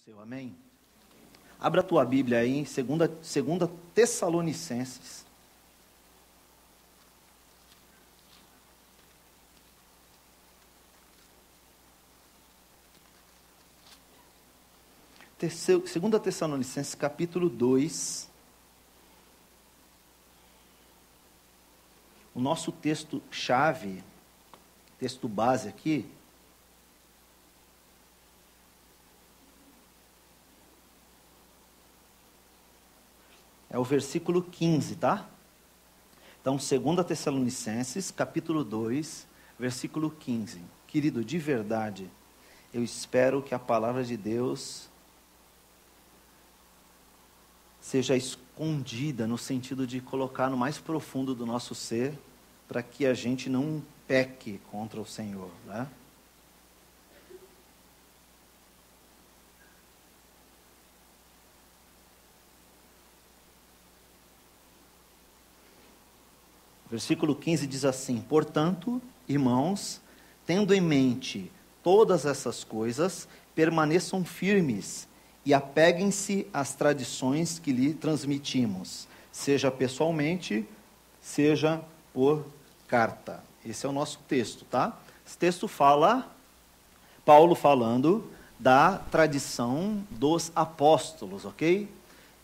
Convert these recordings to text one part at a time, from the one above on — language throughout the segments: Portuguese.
Seu amém? Abra a tua Bíblia aí em 2 Tessalonicenses. Segunda Tessalonicenses, capítulo 2. O nosso texto-chave, texto base aqui, é o versículo 15, tá? Então, 2 Tessalonicenses, capítulo 2, versículo 15. Querido, de verdade, eu espero que a palavra de Deus seja escondida no sentido de colocar no mais profundo do nosso ser, para que a gente não peque contra o Senhor, né? Versículo 15 diz assim: portanto, irmãos, tendo em mente todas essas coisas, permaneçam firmes e apeguem-se às tradições que lhe transmitimos, seja pessoalmente, seja por carta. Esse é o nosso texto, tá? Esse texto fala, Paulo falando da tradição dos apóstolos, ok?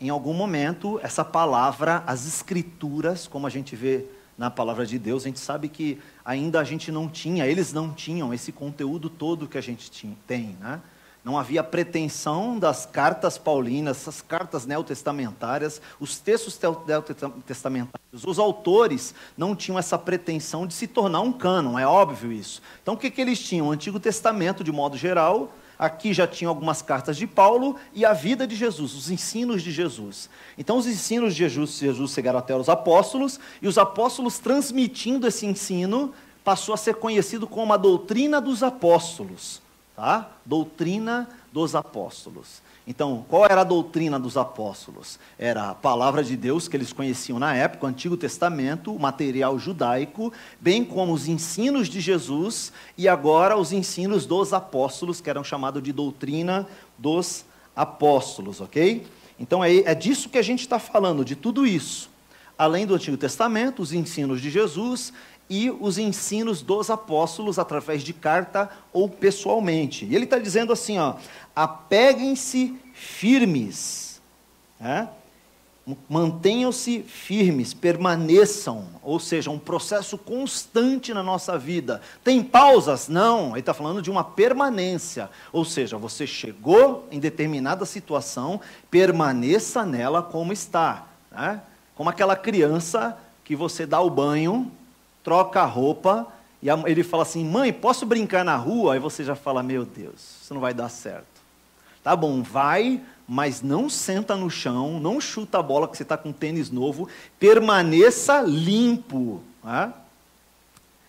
Em algum momento, essa palavra, as escrituras, como a gente vê na palavra de Deus, a gente sabe que ainda a gente não tinha, eles não tinham esse conteúdo todo que a gente tem, né? Não havia pretensão das cartas paulinas, essas cartas neotestamentárias, os textos neotestamentários, os autores não tinham essa pretensão de se tornar um cânon, é óbvio isso. Então o que eles tinham? O Antigo Testamento, de modo geral. Aqui já tinha algumas cartas de Paulo e a vida de Jesus, os ensinos de Jesus. Então os ensinos de Jesus chegaram até os apóstolos, e os apóstolos transmitindo esse ensino, passou a ser conhecido como a doutrina dos apóstolos. Tá? Doutrina dos apóstolos. Então, qual era a doutrina dos apóstolos? Era a palavra de Deus que eles conheciam na época, o Antigo Testamento, o material judaico, bem como os ensinos de Jesus, e agora os ensinos dos apóstolos, que eram chamados de doutrina dos apóstolos, ok? Então é disso que a gente está falando, de tudo isso. Além do Antigo Testamento, os ensinos de Jesus e os ensinos dos apóstolos através de carta ou pessoalmente. E ele está dizendo assim, ó, apeguem-se firmes, né? Mantenham-se firmes, permaneçam, ou seja, um processo constante na nossa vida. Tem pausas? Não, ele está falando de uma permanência, ou seja, você chegou em determinada situação, permaneça nela como está, né? Como aquela criança que você dá o banho, troca a roupa, e ele fala assim, mãe, posso brincar na rua? Aí você já fala, meu Deus, isso não vai dar certo. Tá bom, vai, mas não senta no chão, não chuta a bola que você está com tênis novo, permaneça limpo. Né?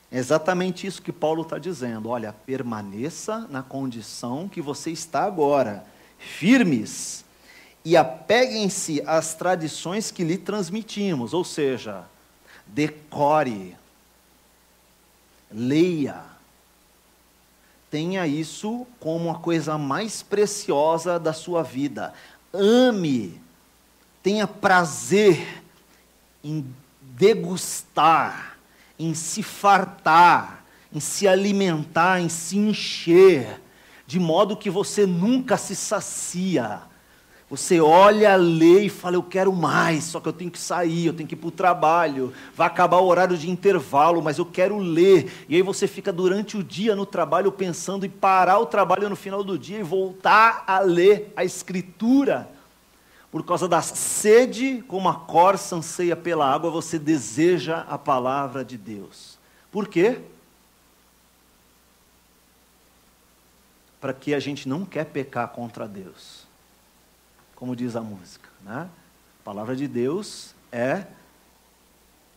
É exatamente isso que Paulo está dizendo, olha, permaneça na condição que você está agora, firmes, e apeguem-se às tradições que lhe transmitimos, ou seja, decore, leia, tenha isso como a coisa mais preciosa da sua vida, ame, tenha prazer em degustar, em se fartar, em se alimentar, em se encher, de modo que você nunca se sacia. Você olha, lê e fala, eu quero mais, só que eu tenho que sair, eu tenho que ir para o trabalho, vai acabar o horário de intervalo, mas eu quero ler. E aí você fica durante o dia no trabalho pensando em parar o trabalho no final do dia e voltar a ler a Escritura. Por causa da sede, como a corça anseia pela água, você deseja a palavra de Deus. Por quê? Para que a gente não quer pecar contra Deus. Como diz a música, né? A palavra de Deus é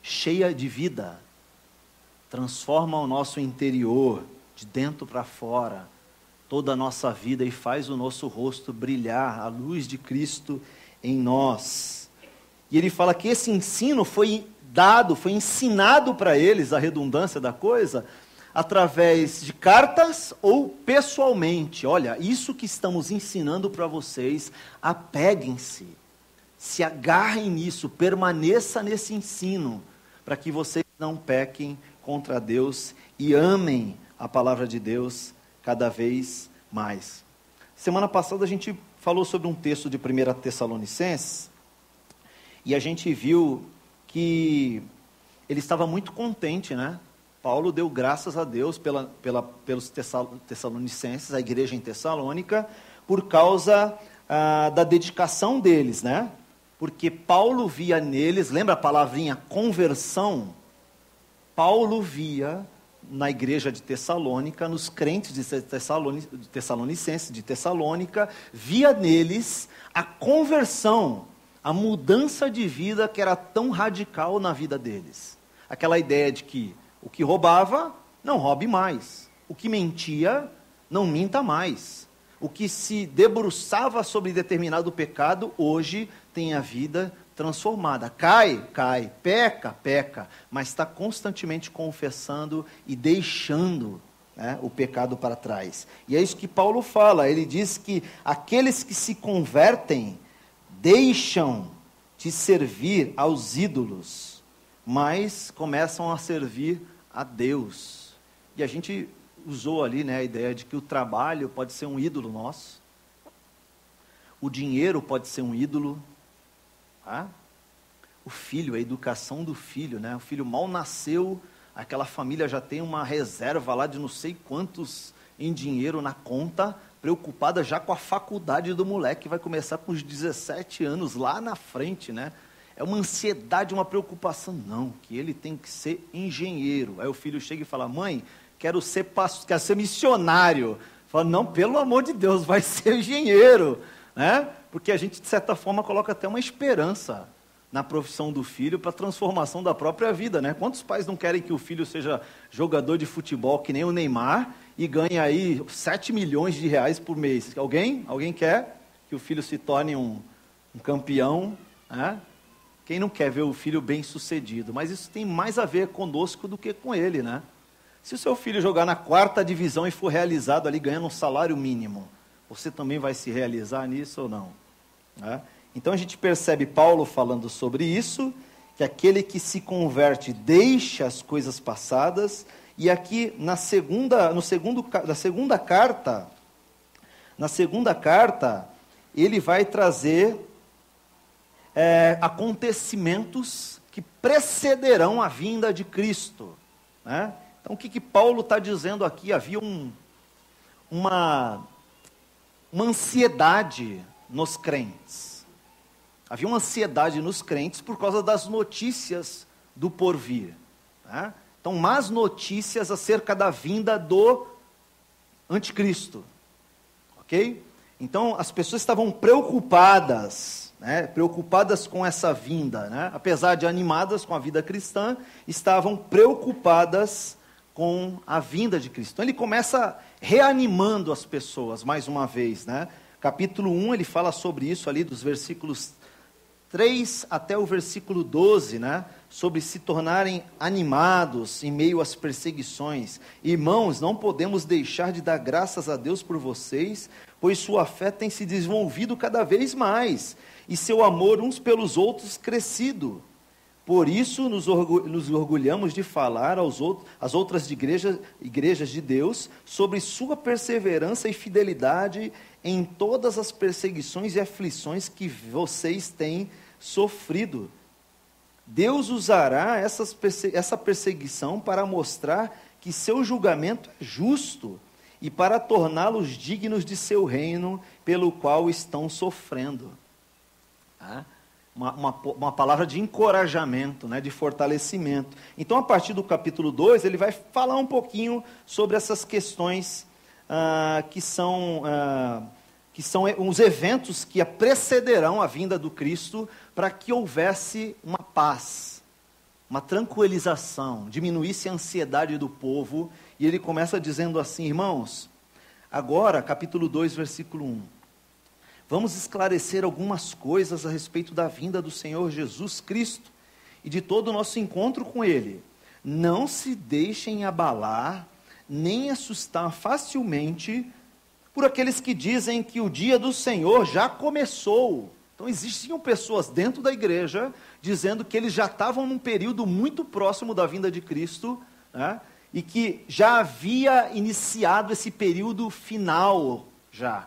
cheia de vida, transforma o nosso interior, de dentro para fora, toda a nossa vida e faz o nosso rosto brilhar, a luz de Cristo em nós. E ele fala que esse ensino foi dado, foi ensinado para eles, a redundância da coisa, através de cartas ou pessoalmente. Olha, isso que estamos ensinando para vocês, apeguem-se, se agarrem nisso, permaneça nesse ensino, para que vocês não pequem contra Deus e amem a palavra de Deus cada vez mais. Semana passada a gente falou sobre um texto de 1 Tessalonicenses, e a gente viu que ele estava muito contente, né? Paulo deu graças a Deus pelos tessalonicenses, a igreja em Tessalônica, por causa da dedicação deles, né? Porque Paulo via neles, lembra a palavrinha conversão? Paulo via na igreja de Tessalônica, nos crentes de Tessalonicenses, de Tessalônica, via neles a conversão, a mudança de vida que era tão radical na vida deles. Aquela ideia de que o que roubava, não roube mais. O que mentia, não minta mais. O que se debruçava sobre determinado pecado, hoje tem a vida transformada. Cai, peca, mas está constantemente confessando e deixando, né, o pecado para trás. E é isso que Paulo fala. Ele diz que aqueles que se convertem deixam de servir aos ídolos, mas começam a servir a Deus. E a gente usou ali, né, a ideia de que o trabalho pode ser um ídolo nosso, o dinheiro pode ser um ídolo, tá? O filho, a educação do filho, né? O filho mal nasceu, aquela família já tem uma reserva lá de não sei quantos em dinheiro na conta, preocupada já com a faculdade do moleque, que vai começar com os 17 anos lá na frente, né? É uma ansiedade, uma preocupação. Não, que ele tem que ser engenheiro. Aí o filho chega e fala: mãe, quero ser missionário. Fala: não, pelo amor de Deus, vai ser engenheiro, né? Porque a gente, de certa forma, coloca até uma esperança na profissão do filho para a transformação da própria vida, né? Quantos pais não querem que o filho seja jogador de futebol que nem o Neymar e ganhe aí 7 milhões de reais por mês? Alguém quer que o filho se torne um campeão, né? Quem não quer ver o filho bem sucedido? Mas isso tem mais a ver conosco do que com ele, né? Se o seu filho jogar na 4ª divisão e for realizado ali ganhando um salário mínimo, você também vai se realizar nisso ou não? Né? Então a gente percebe Paulo falando sobre isso, que aquele que se converte deixa as coisas passadas, e aqui na segunda carta, ele vai trazer acontecimentos que precederão a vinda de Cristo, né? Então o que Paulo está dizendo aqui? Havia uma ansiedade nos crentes. Havia uma ansiedade nos crentes por causa das notícias do porvir, né? Então, más notícias acerca da vinda do anticristo, ok? Então, as pessoas estavam preocupadas, né? Preocupadas com essa vinda, né? Apesar de animadas com a vida cristã, estavam preocupadas com a vinda de Cristo. Então, ele começa reanimando as pessoas, mais uma vez, né? Capítulo 1, ele fala sobre isso ali, dos versículos 3 até o versículo 12, né? Sobre se tornarem animados em meio às perseguições. Irmãos, não podemos deixar de dar graças a Deus por vocês, pois sua fé tem se desenvolvido cada vez mais, e seu amor uns pelos outros crescido. Por isso nos orgulhamos de falar às outras igrejas de Deus sobre sua perseverança e fidelidade em todas as perseguições e aflições que vocês têm sofrido. Deus usará essa perseguição para mostrar que seu julgamento é justo e para torná-los dignos de seu reino pelo qual estão sofrendo. Uma palavra de encorajamento, né, de fortalecimento. Então, a partir do capítulo 2, ele vai falar um pouquinho sobre essas questões que são os eventos que precederão a vinda do Cristo, para que houvesse uma paz, uma tranquilização, diminuísse a ansiedade do povo. E ele começa dizendo assim: irmãos, agora, capítulo 2, versículo 1, vamos esclarecer algumas coisas a respeito da vinda do Senhor Jesus Cristo e de todo o nosso encontro com Ele. Não se deixem abalar nem assustar facilmente por aqueles que dizem que o dia do Senhor já começou. Então existiam pessoas dentro da igreja dizendo que eles já estavam num período muito próximo da vinda de Cristo, né? E que já havia iniciado esse período final já.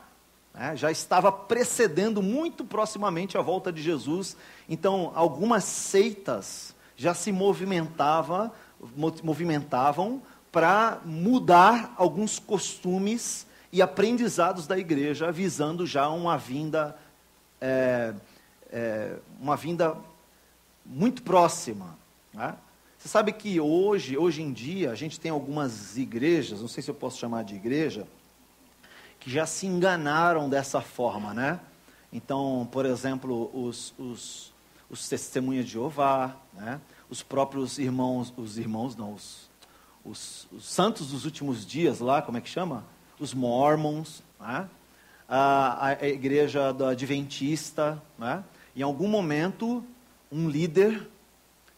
Já estava precedendo muito proximamente a volta de Jesus. Então, algumas seitas já se movimentavam para mudar alguns costumes e aprendizados da igreja, visando já uma vinda muito próxima. Né? Você sabe que hoje em dia, a gente tem algumas igrejas, não sei se eu posso chamar de igreja, que já se enganaram dessa forma, né? Então, por exemplo, os testemunhas de Jeová, né? Os próprios os santos dos últimos dias lá, como é que chama? Os mormons, né? A igreja da adventista, né? Em algum momento, um líder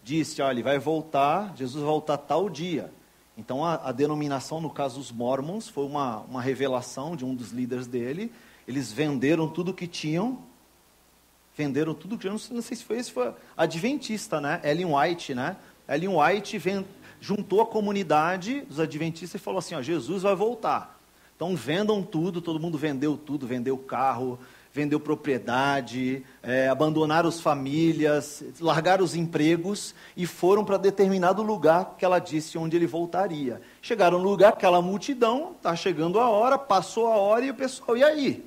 disse, olha, vai voltar, Jesus vai voltar tal dia. Então, a denominação, no caso os mormons, foi uma revelação de um dos líderes dele. Eles venderam tudo que tinham. Não sei se foi esse, foi adventista, né? Ellen White, né? Ellen White juntou a comunidade dos adventistas e falou assim, ó, Jesus vai voltar. Então, vendam tudo, todo mundo vendeu tudo, vendeu carro, vendeu propriedade, abandonaram as famílias, largaram os empregos e foram para determinado lugar que ela disse onde ele voltaria. Chegaram no lugar, aquela multidão, está chegando a hora, passou a hora e o pessoal, e aí?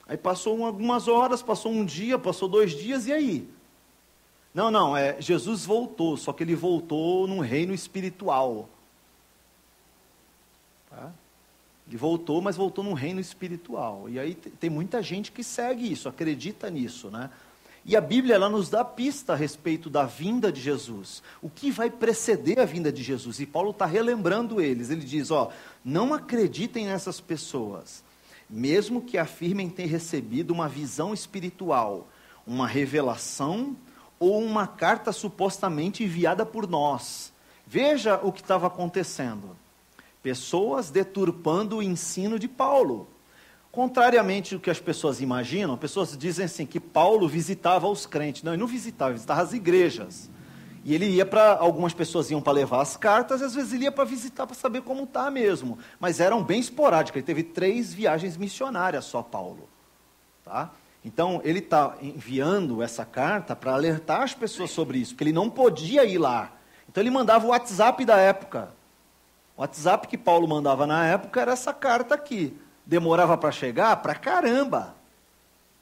Aí passou algumas horas, passou um dia, passou 2 dias, e aí? Não, Jesus voltou, só que ele voltou num reino espiritual. Tá? Ele voltou, mas voltou num reino espiritual. E aí tem muita gente que segue isso, acredita nisso, né? E a Bíblia, ela nos dá pista a respeito da vinda de Jesus. O que vai preceder a vinda de Jesus? E Paulo está relembrando eles. Ele diz, ó, não acreditem nessas pessoas, mesmo que afirmem ter recebido uma visão espiritual, uma revelação ou uma carta supostamente enviada por nós. Veja o que estava acontecendo. Pessoas deturpando o ensino de Paulo. Contrariamente ao que as pessoas imaginam, pessoas dizem assim, que Paulo visitava os crentes. Não, ele não visitava, ele visitava as igrejas. E ele ia para, algumas pessoas iam para levar as cartas, e às vezes ele ia para visitar, para saber como está mesmo. Mas eram bem esporádicas, ele teve 3 viagens missionárias só, Paulo. Tá? Então, ele está enviando essa carta para alertar as pessoas sobre isso, porque ele não podia ir lá. Então, ele mandava o WhatsApp da época. O WhatsApp que Paulo mandava na época era essa carta aqui. Demorava para chegar? Pra caramba!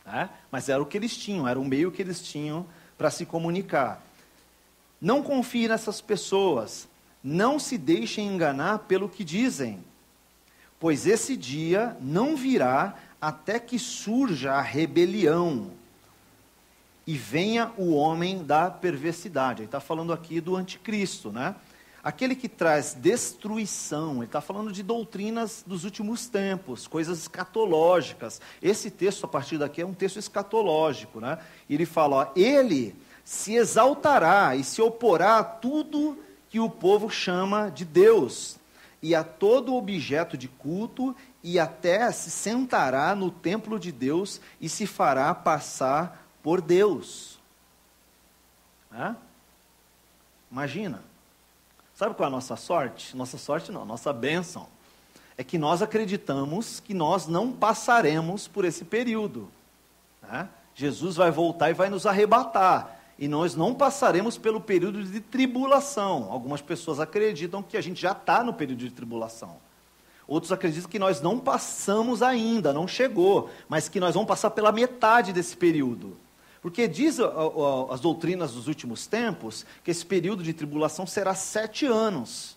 Né? Mas era o que eles tinham, era o meio que eles tinham para se comunicar. Não confie nessas pessoas. Não se deixem enganar pelo que dizem. Pois esse dia não virá até que surja a rebelião e venha o homem da perversidade. Ele está falando aqui do anticristo, né? Aquele que traz destruição. Ele está falando de doutrinas dos últimos tempos, coisas escatológicas. Esse texto, a partir daqui, é um texto escatológico, né? E ele fala, ó, ele se exaltará e se oporá a tudo que o povo chama de Deus, e a todo objeto de culto, e até se sentará no templo de Deus e se fará passar por Deus. Imagina. Sabe qual é a nossa sorte? Nossa sorte não, nossa bênção. É que nós acreditamos que nós não passaremos por esse período. Jesus vai voltar e vai nos arrebatar. E nós não passaremos pelo período de tribulação. Algumas pessoas acreditam que a gente já está no período de tribulação. Outros acreditam que nós não passamos ainda, não chegou, mas que nós vamos passar pela metade desse período. Porque diz as doutrinas dos últimos tempos que esse período de tribulação será 7 anos.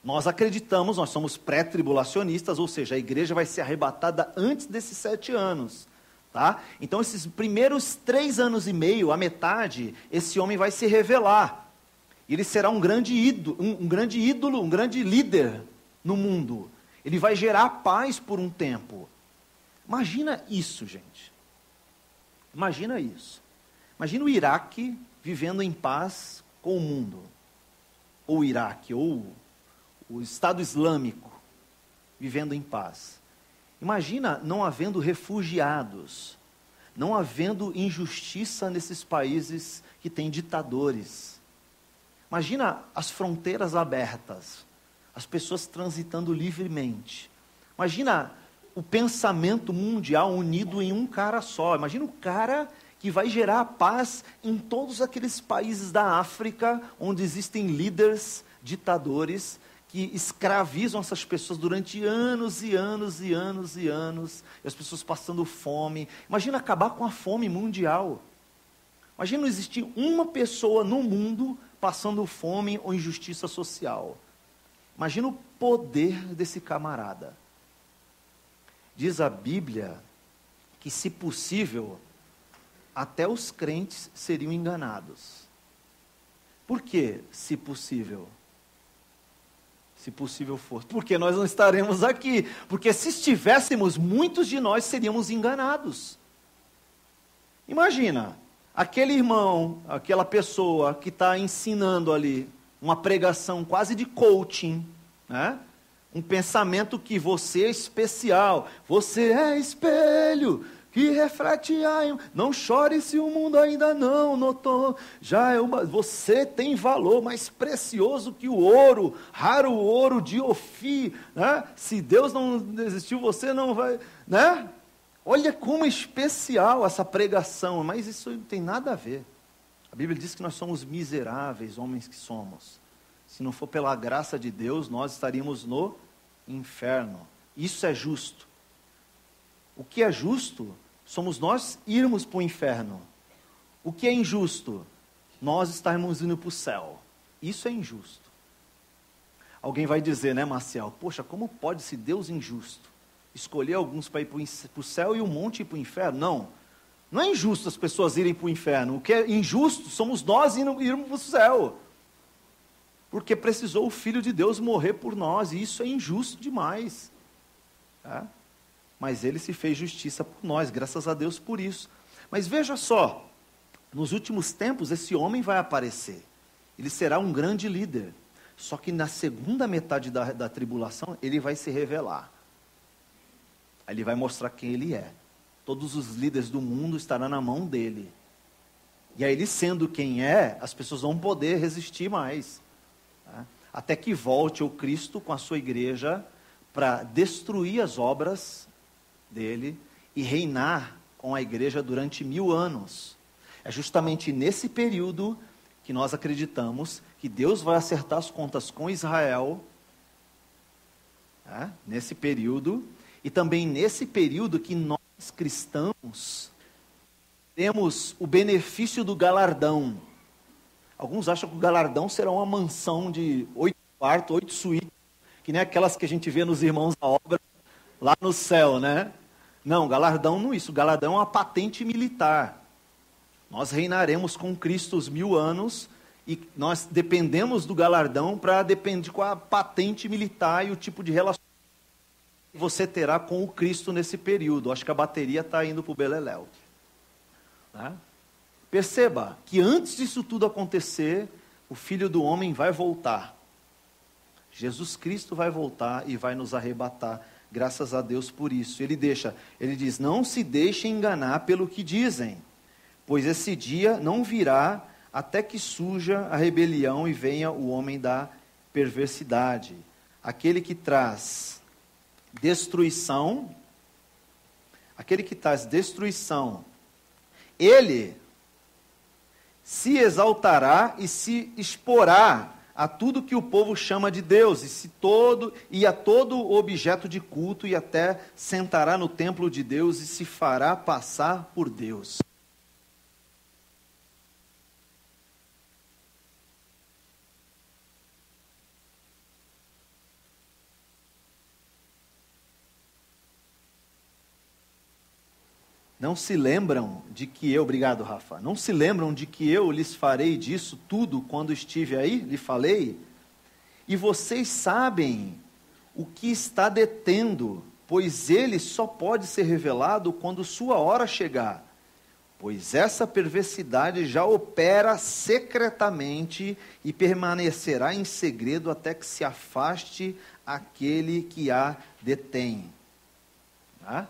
Nós acreditamos, nós somos pré-tribulacionistas, ou seja, a igreja vai ser arrebatada antes desses 7 anos. Tá? Então, esses primeiros 3 anos e meio, a metade, esse homem vai se revelar. Ele será um grande ídolo, um grande líder no mundo. Ele vai gerar paz por um tempo. Imagina isso, gente. Imagina isso. Imagina o Iraque vivendo em paz com o mundo. Ou o Iraque, ou o Estado Islâmico vivendo em paz. Imagina não havendo refugiados, não havendo injustiça nesses países que têm ditadores. Imagina as fronteiras abertas, as pessoas transitando livremente. Imagina o pensamento mundial unido em um cara só. Imagina o cara que vai gerar paz em todos aqueles países da África, onde existem líderes, ditadores, que escravizam essas pessoas durante anos e anos e anos e anos, e as pessoas passando fome. Imagina acabar com a fome mundial. Imagina não existir uma pessoa no mundo passando fome ou injustiça social. Imagina o poder desse camarada. Diz a Bíblia que, se possível, até os crentes seriam enganados. Por que, se possível? Se possível fosse. Porque nós não estaremos aqui. Porque se estivéssemos, muitos de nós seríamos enganados. Imagina, aquele irmão, aquela pessoa que está ensinando ali, uma pregação quase de coaching, né? Um pensamento que você é especial, você é espelho que reflete a... Não chore se o mundo ainda não notou, já é você tem valor mais precioso que o ouro, raro ouro de Ofir, né? Se Deus não desistiu, você não vai, né? Olha como é especial essa pregação, mas isso não tem nada a ver. A Bíblia diz que nós somos miseráveis, homens que somos. Se não for pela graça de Deus, nós estaríamos no inferno. Isso é justo. O que é justo somos nós irmos para o inferno. O que é injusto? Nós estarmos indo para o céu. Isso é injusto. Alguém vai dizer, né, Marcial? Poxa, como pode esse Deus injusto escolher alguns para ir para o céu e um monte ir para o inferno? Não. Não é injusto as pessoas irem para o inferno. O que é injusto somos nós irmos para o céu. Porque precisou o Filho de Deus morrer por nós, e isso é injusto demais. Tá? Mas ele se fez justiça por nós, graças a Deus por isso. Mas veja só, nos últimos tempos esse homem vai aparecer. Ele será um grande líder. Só que na segunda metade da tribulação, ele vai se revelar. Aí ele vai mostrar quem ele é. Todos os líderes do mundo estarão na mão dele. E aí ele sendo quem é, as pessoas vão poder resistir mais. Tá? Até que volte o Cristo com a sua igreja para destruir as obras dele e reinar com a igreja durante 1000 anos. É justamente nesse período que nós acreditamos que Deus vai acertar as contas com Israel, nesse período, e também nesse período que nós cristãos temos o benefício do galardão. Alguns acham que o galardão será uma mansão de 8 quartos, 8 suítes, que nem aquelas que a gente vê nos Irmãos da Obra, lá no céu, né? Não, galardão não é isso, galardão é uma patente militar. Nós reinaremos com Cristo os 1000 anos, e nós dependemos do galardão para depender com a patente militar e o tipo de relação que você terá com o Cristo nesse período. Acho que a bateria está indo para o beleléu. Tá? Perceba que antes disso tudo acontecer, o Filho do Homem vai voltar. Jesus Cristo vai voltar e vai nos arrebatar. Graças a Deus por isso. Ele diz, não se deixem enganar pelo que dizem, pois esse dia não virá até que surja a rebelião e venha o homem da perversidade. Aquele que traz destruição, ele se exaltará e se exporá a tudo que o povo chama de Deus, e a todo objeto de culto, e até sentará no templo de Deus e se fará passar por Deus. Não se lembram de que eu, obrigado Rafa, não se lembram de que eu lhes farei disso tudo quando estive aí, lhe falei? E vocês sabem o que está detendo, pois ele só pode ser revelado quando sua hora chegar. pois essa perversidade já opera secretamente e permanecerá em segredo até que se afaste aquele que a detém. Tá?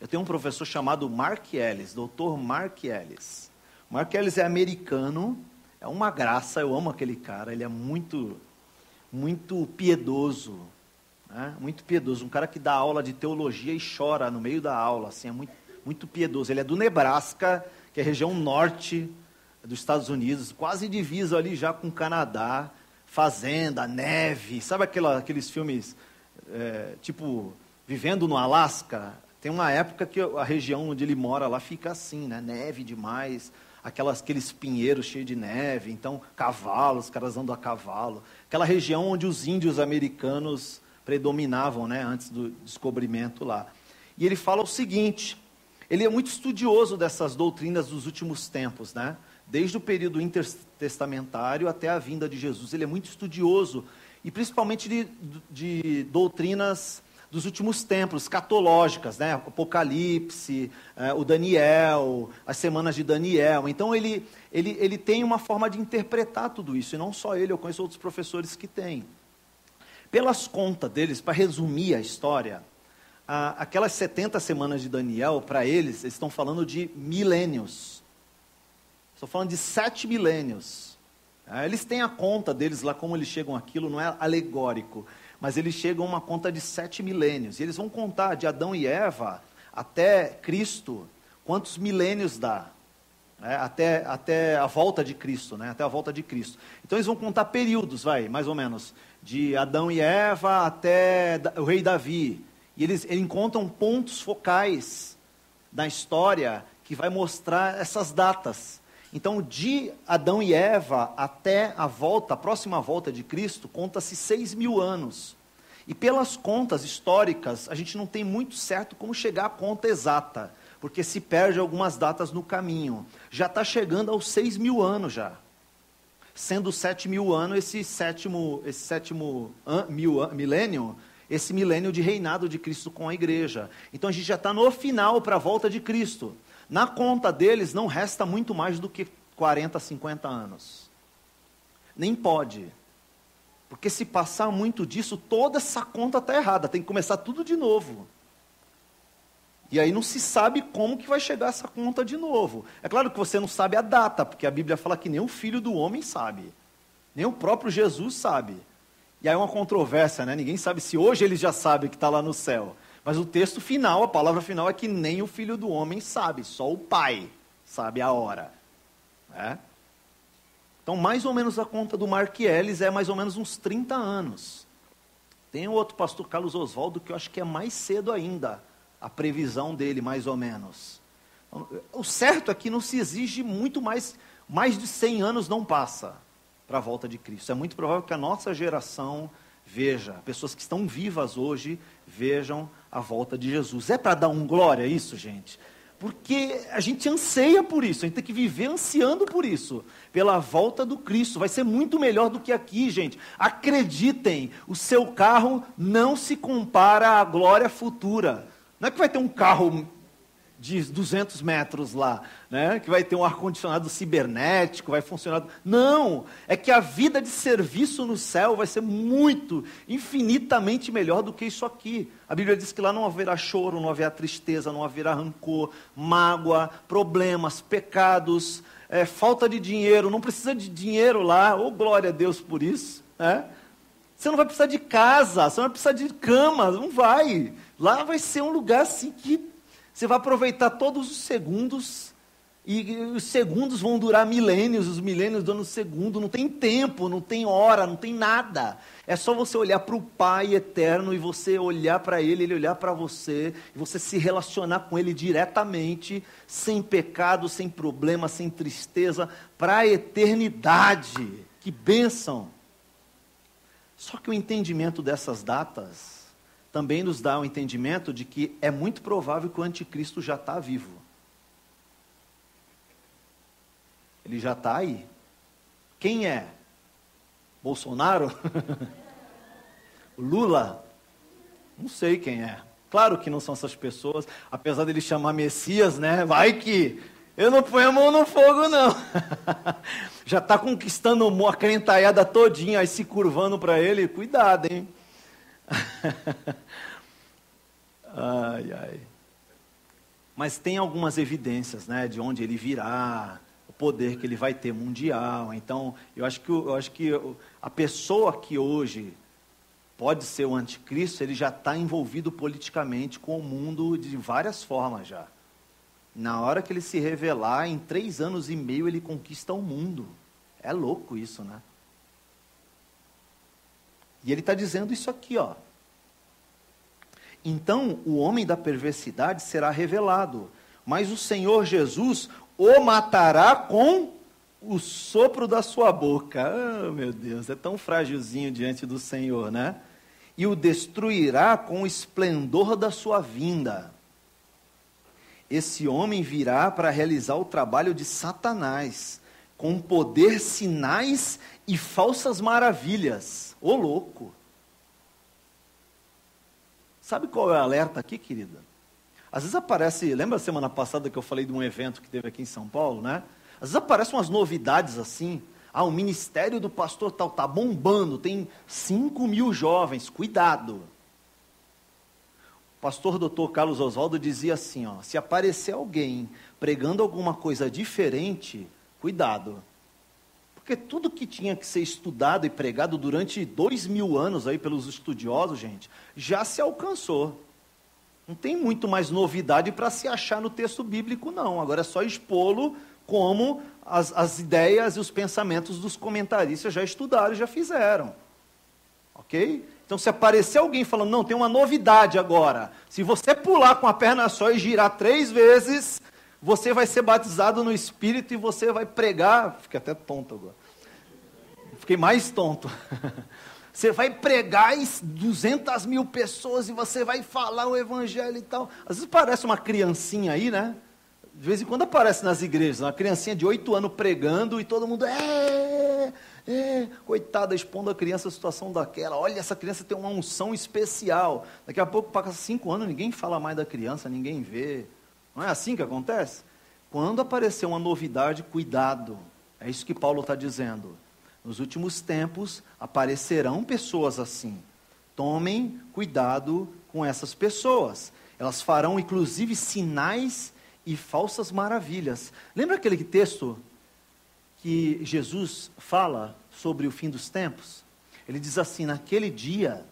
Eu tenho um professor chamado Mark Ellis, Dr. Mark Ellis. Mark Ellis é americano, é uma graça, eu amo aquele cara, ele é muito piedoso, né? Muito piedoso, um cara que dá aula de teologia e chora no meio da aula, assim, é muito piedoso. Ele é do Nebraska, que é a região norte dos Estados Unidos, quase divisa ali já com o Canadá, fazenda, neve, sabe aqueles filmes, tipo, Vivendo no Alasca? Tem uma época que a região onde ele mora lá fica assim, né? Neve demais, aqueles pinheiros cheios de neve, então cavalos, os caras andam a cavalo. Aquela região onde os índios americanos predominavam, né? Antes do descobrimento lá. E ele fala o seguinte, ele é muito estudioso dessas doutrinas dos últimos tempos, né? Desde o período intertestamentário até a vinda de Jesus, ele é muito estudioso, e principalmente de doutrinas dos últimos tempos, escatológicas, né? Apocalipse, o Daniel, as semanas de Daniel. Então ele tem uma forma de interpretar tudo isso, e não só ele, eu conheço outros professores que têm. Pelas contas deles, para resumir a história, aquelas 70 semanas de Daniel, para eles estão falando de milênios. Estão falando de 7 milênios. Eles têm a conta deles lá, como eles chegam àquilo, não é alegórico, mas eles chegam a uma conta de 7 milênios. E eles vão contar de Adão e Eva até Cristo, quantos milênios dá. Até a volta de Cristo, né? Até a volta de Cristo. Então eles vão contar períodos, mais ou menos, de Adão e Eva até o rei Davi. E eles encontram pontos focais da história que vai mostrar essas datas. Então, de Adão e Eva até a próxima volta de Cristo, conta-se 6.000 anos. E pelas contas históricas, a gente não tem muito certo como chegar à conta exata, porque se perde algumas datas no caminho. Já está chegando aos 6.000 anos já. Sendo 7.000 anos, esse sétimo milênio, esse milênio de reinado de Cristo com a igreja. Então a gente já está no final para a volta de Cristo. Na conta deles não resta muito mais do que 40, 50 anos. Nem pode. Porque se passar muito disso, toda essa conta está errada, tem que começar tudo de novo. E aí não se sabe como que vai chegar essa conta de novo. É claro que você não sabe a data, porque a Bíblia fala que nem o Filho do Homem sabe. Nem o próprio Jesus sabe. E aí é uma controvérsia, né? Ninguém sabe se hoje ele já sabe que está lá no céu. Mas o texto final, a palavra final é que nem o Filho do Homem sabe, só o Pai sabe a hora. Então, mais ou menos a conta do Mark Ellis é mais ou menos uns 30 anos. Tem o outro pastor Carlos Oswaldo, que eu acho que é mais cedo ainda, a previsão dele, mais ou menos. O certo é que não se exige muito mais de 100 anos não passa para a volta de Cristo. É muito provável que a nossa geração veja, pessoas que estão vivas hoje, vejam a volta de Jesus. É para dar um glória a isso, gente? Porque a gente anseia por isso, a gente tem que viver ansiando por isso, pela volta do Cristo. Vai ser muito melhor do que aqui, gente. Acreditem, o seu carro não se compara à glória futura. Não é que vai ter um carro de 200 metros lá, né? Que vai ter um ar-condicionado cibernético, vai funcionar... Não! É que a vida de serviço no céu vai ser muito, infinitamente melhor do que isso aqui. A Bíblia diz que lá não haverá choro, não haverá tristeza, não haverá rancor, mágoa, problemas, pecados, falta de dinheiro. Não precisa de dinheiro lá, oh glória a Deus por isso, né? Você não vai precisar de casa, você não vai precisar de cama, não vai. Lá vai ser um lugar assim que você vai aproveitar todos os segundos, e os segundos vão durar milênios, os milênios duram segundo, não tem tempo, não tem hora, não tem nada. É só você olhar para o Pai eterno, e você olhar para Ele, Ele olhar para você, e você se relacionar com Ele diretamente, sem pecado, sem problema, sem tristeza, para a eternidade. Que bênção! Só que o entendimento dessas datas também nos dá o entendimento de que é muito provável que o anticristo já está vivo. Ele já está aí. Quem é? Bolsonaro? O Lula? Não sei quem é. Claro que não são essas pessoas, apesar dele chamar Messias, né? Vai que eu não ponho a mão no fogo, não. Já está conquistando a crentaiada todinha, aí se curvando para ele, cuidado, hein? Ai, ai. Mas tem algumas evidências, né, de onde ele virá, o poder que ele vai ter mundial. Então, eu acho que a pessoa que hoje pode ser o anticristo, ele já está envolvido politicamente com o mundo de várias formas já. Na hora que ele se revelar, em 3 anos e meio ele conquista o mundo. É louco isso, né? E ele está dizendo isso aqui, ó. Então o homem da perversidade será revelado, mas o Senhor Jesus o matará com o sopro da sua boca. Ah, meu Deus, é tão frágilzinho diante do Senhor, né? E o destruirá com o esplendor da sua vinda. Esse homem virá para realizar o trabalho de Satanás, com poder, sinais e falsas maravilhas. Ô louco! Sabe qual é o alerta aqui, querida? Às vezes aparece, lembra a semana passada que eu falei de um evento que teve aqui em São Paulo, né? Às vezes aparecem umas novidades assim. Ah, o ministério do pastor tal está bombando, tem 5.000 jovens, cuidado. O pastor Dr. Carlos Oswaldo dizia assim, ó, se aparecer alguém pregando alguma coisa diferente, cuidado. Porque tudo que tinha que ser estudado e pregado durante 2.000 anos aí pelos estudiosos, gente, já se alcançou. Não tem muito mais novidade para se achar no texto bíblico, não. Agora é só expô-lo como as ideias e os pensamentos dos comentaristas já estudaram e já fizeram. Ok? Então, se aparecer alguém falando, não, tem uma novidade agora. Se você pular com a perna só e girar 3 vezes, você vai ser batizado no Espírito e você vai pregar. Fiquei até tonto agora. Fiquei mais tonto. Você vai pregar em 200.000 pessoas e você vai falar o evangelho e tal. Às vezes parece uma criancinha aí, né? De vez em quando aparece nas igrejas, uma criancinha de 8 anos pregando e todo mundo, coitada, expondo a criança a situação daquela. Olha, essa criança tem uma unção especial. Daqui a pouco, passa 5 anos, ninguém fala mais da criança, ninguém vê. Não é assim que acontece? Quando aparecer uma novidade, cuidado. É isso que Paulo está dizendo. Nos últimos tempos, aparecerão pessoas assim. Tomem cuidado com essas pessoas. Elas farão, inclusive, sinais e falsas maravilhas. Lembra aquele texto que Jesus fala sobre o fim dos tempos? Ele diz assim, naquele dia,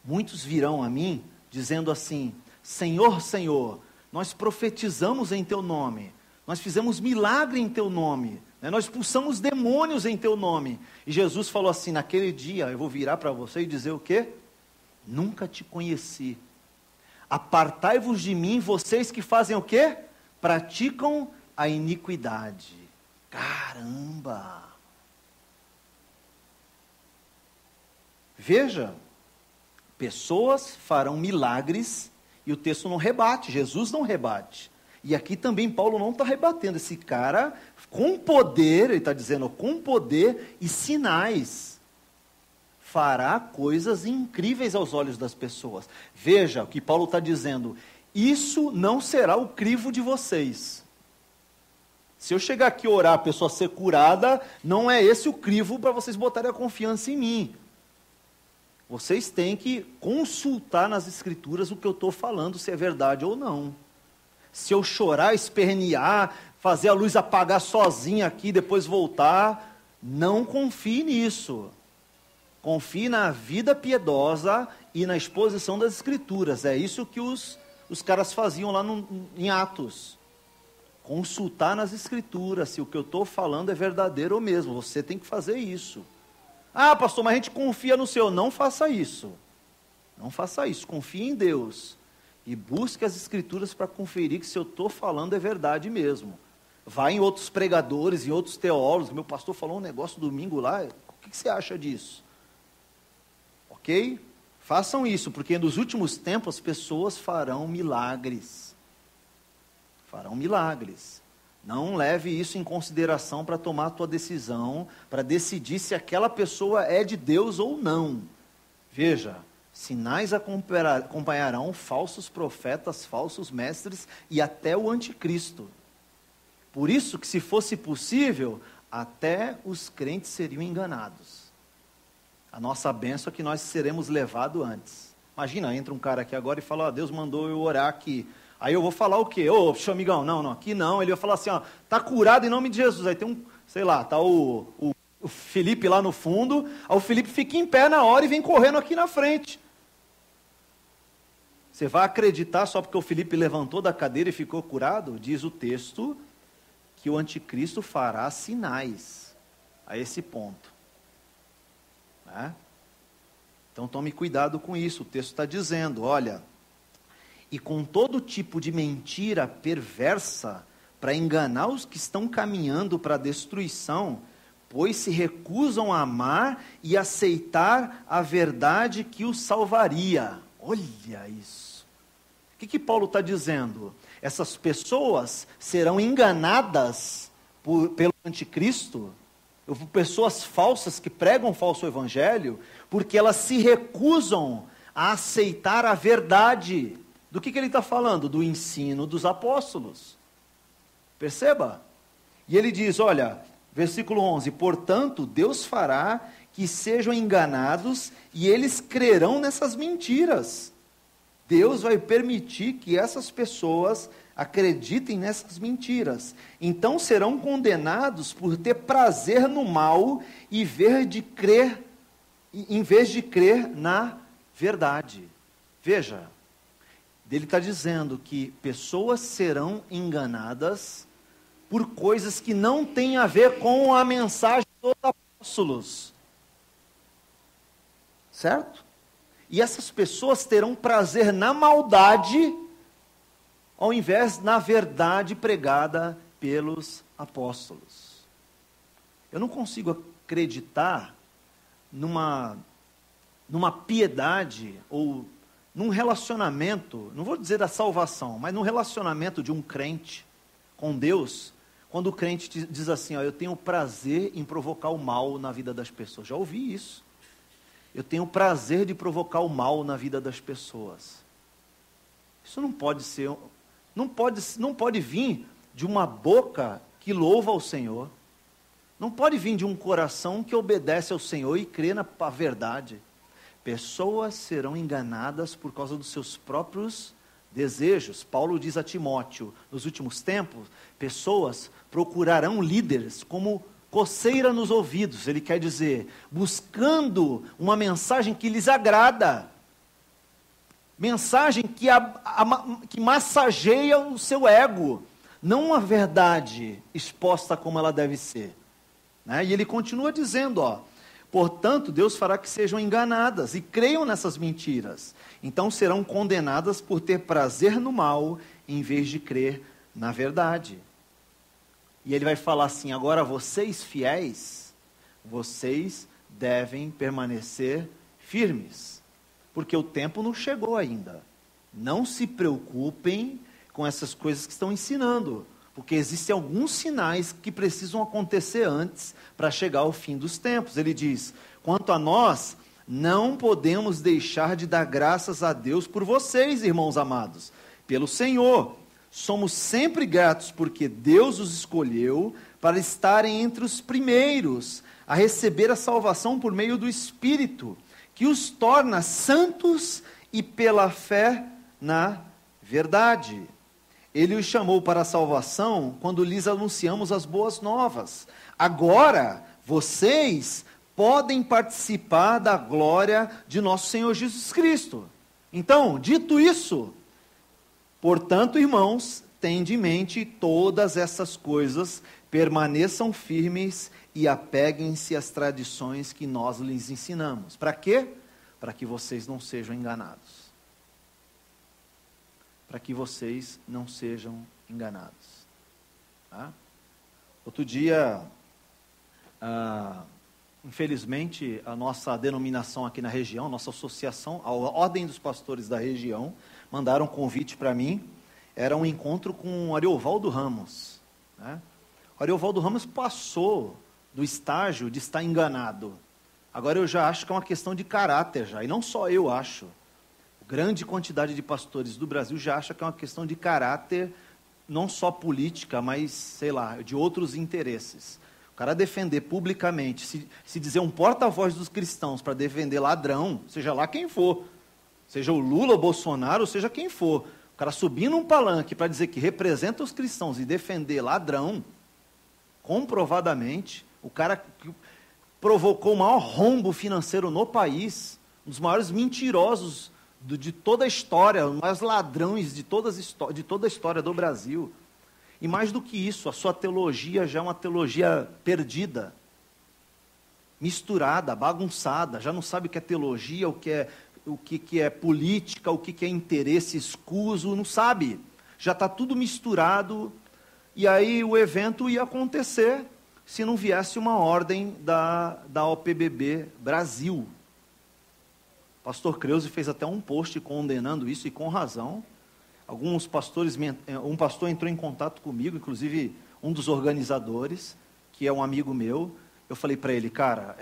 muitos virão a mim, dizendo assim, Senhor, Senhor, nós profetizamos em teu nome, nós fizemos milagre em teu nome, né? Nós expulsamos demônios em teu nome. E Jesus falou assim, naquele dia, eu vou virar para você e dizer o quê? Nunca te conheci. Apartai-vos de mim, vocês que fazem o quê? Praticam a iniquidade. Caramba! Veja, pessoas farão milagres e o texto não rebate, Jesus não rebate. E aqui também Paulo não está rebatendo. Esse cara, com poder, ele está dizendo, com poder e sinais, fará coisas incríveis aos olhos das pessoas. Veja o que Paulo está dizendo, isso não será o crivo de vocês. Se eu chegar aqui e orar, a pessoa ser curada, não é esse o crivo para vocês botarem a confiança em mim. Vocês têm que consultar nas escrituras o que eu estou falando, se é verdade ou não. Se eu chorar, espernear, fazer a luz apagar sozinha aqui, depois voltar, não confie nisso. Confie na vida piedosa e na exposição das escrituras. É isso que os caras faziam lá em Atos. Consultar nas escrituras se o que eu estou falando é verdadeiro ou mesmo. Você tem que fazer isso. Ah, pastor, mas a gente confia no Senhor. Não faça isso. Não faça isso. Confie em Deus. E busque as escrituras para conferir que se eu estou falando é verdade mesmo. Vá em outros pregadores, em outros teólogos. Meu pastor falou um negócio domingo lá. O que você acha disso? Ok? Façam isso, porque nos últimos tempos as pessoas farão milagres. Farão milagres. Não leve isso em consideração para tomar a tua decisão, para decidir se aquela pessoa é de Deus ou não. Veja, Sinais acompanharão falsos profetas, falsos mestres e até o anticristo. Por isso que, se fosse possível, até os crentes seriam enganados. A nossa bênção é que nós seremos levados antes. Imagina, entra um cara aqui agora e fala, Deus mandou eu orar aqui. Aí eu vou falar o quê? Ô, amigão, não, aqui não. Ele vai falar assim, tá curado em nome de Jesus. Aí tem um, sei lá, tá o Felipe lá no fundo. Aí o Felipe fica em pé na hora e vem correndo aqui na frente. Você vai acreditar só porque o Felipe levantou da cadeira e ficou curado? Diz o texto que o anticristo fará sinais a esse ponto. Então tome cuidado com isso. O texto está dizendo, olha, e com todo tipo de mentira perversa para enganar os que estão caminhando para a destruição, pois se recusam a amar e aceitar a verdade que os salvaria. Olha isso. O que Paulo está dizendo? Essas pessoas serão enganadas pelo anticristo, por pessoas falsas que pregam falso evangelho, porque elas se recusam a aceitar a verdade. Do que ele está falando? Do ensino dos apóstolos. Perceba? E ele diz, olha, versículo 11, portanto, Deus fará que sejam enganados e eles crerão nessas mentiras. Deus vai permitir que essas pessoas acreditem nessas mentiras. Então serão condenados por ter prazer no mal em vez de crer na verdade. Veja, ele está dizendo que pessoas serão enganadas por coisas que não têm a ver com a mensagem dos apóstolos. Certo? E essas pessoas terão prazer na maldade, ao invés na verdade pregada pelos apóstolos. Eu não consigo acreditar numa piedade ou num relacionamento, não vou dizer da salvação, mas num relacionamento de um crente com Deus, quando o crente diz assim, eu tenho prazer em provocar o mal na vida das pessoas. Já ouvi isso. Eu tenho prazer de provocar o mal na vida das pessoas. Isso não pode ser, não pode vir de uma boca que louva ao Senhor. Não pode vir de um coração que obedece ao Senhor e crê na verdade. Pessoas serão enganadas por causa dos seus próprios desejos. Paulo diz a Timóteo, nos últimos tempos, pessoas procurarão líderes como coceira nos ouvidos. Ele quer dizer, buscando uma mensagem que lhes agrada. Mensagem que massageia o seu ego. Não uma verdade exposta como ela deve ser. E ele continua dizendo, portanto, Deus fará que sejam enganadas e creiam nessas mentiras. Então serão condenadas por ter prazer no mal, em vez de crer na verdade. E ele vai falar assim, agora vocês fiéis, vocês devem permanecer firmes, porque o tempo não chegou ainda. Não se preocupem com essas coisas que estão ensinando, porque existem alguns sinais que precisam acontecer antes para chegar ao fim dos tempos. Ele diz, quanto a nós, não podemos deixar de dar graças a Deus por vocês, irmãos amados, pelo Senhor. Somos sempre gratos porque Deus os escolheu para estarem entre os primeiros a receber a salvação por meio do Espírito, que os torna santos e pela fé na verdade. Ele os chamou para a salvação quando lhes anunciamos as boas novas. Agora, vocês podem participar da glória de nosso Senhor Jesus Cristo. Então, dito isso, portanto, irmãos, tende em mente todas essas coisas, permaneçam firmes e apeguem-se às tradições que nós lhes ensinamos. Para quê? Para que vocês não sejam enganados. Para que vocês não sejam enganados. Outro dia, infelizmente, a nossa denominação aqui na região, nossa associação, a Ordem dos Pastores da região, mandaram um convite para mim. Era um encontro com o Ariovaldo Ramos. O Ariovaldo Ramos passou do estágio de estar enganado. Agora eu já acho que é uma questão de caráter já, e não só eu acho. Grande quantidade de pastores do Brasil já acha que é uma questão de caráter, não só política, mas, sei lá, de outros interesses. O cara defender publicamente, se dizer um porta-voz dos cristãos para defender ladrão, seja lá quem for, seja o Lula, o Bolsonaro, seja quem for, o cara subir num palanque para dizer que representa os cristãos e defender ladrão, comprovadamente, o cara que provocou o maior rombo financeiro no país, um dos maiores mentirosos de toda a história, os maiores ladrões de toda a história do Brasil. E mais do que isso, a sua teologia já é uma teologia perdida, misturada, bagunçada, já não sabe o que é teologia, o que é política, o que é interesse escuso, não sabe. Já está tudo misturado, e aí o evento ia acontecer se não viesse uma ordem da OPBB Brasil. O pastor Creuze fez até um post condenando isso, e com razão. Alguns pastores, um pastor entrou em contato comigo, inclusive um dos organizadores, que é um amigo meu. Eu falei para ele, cara,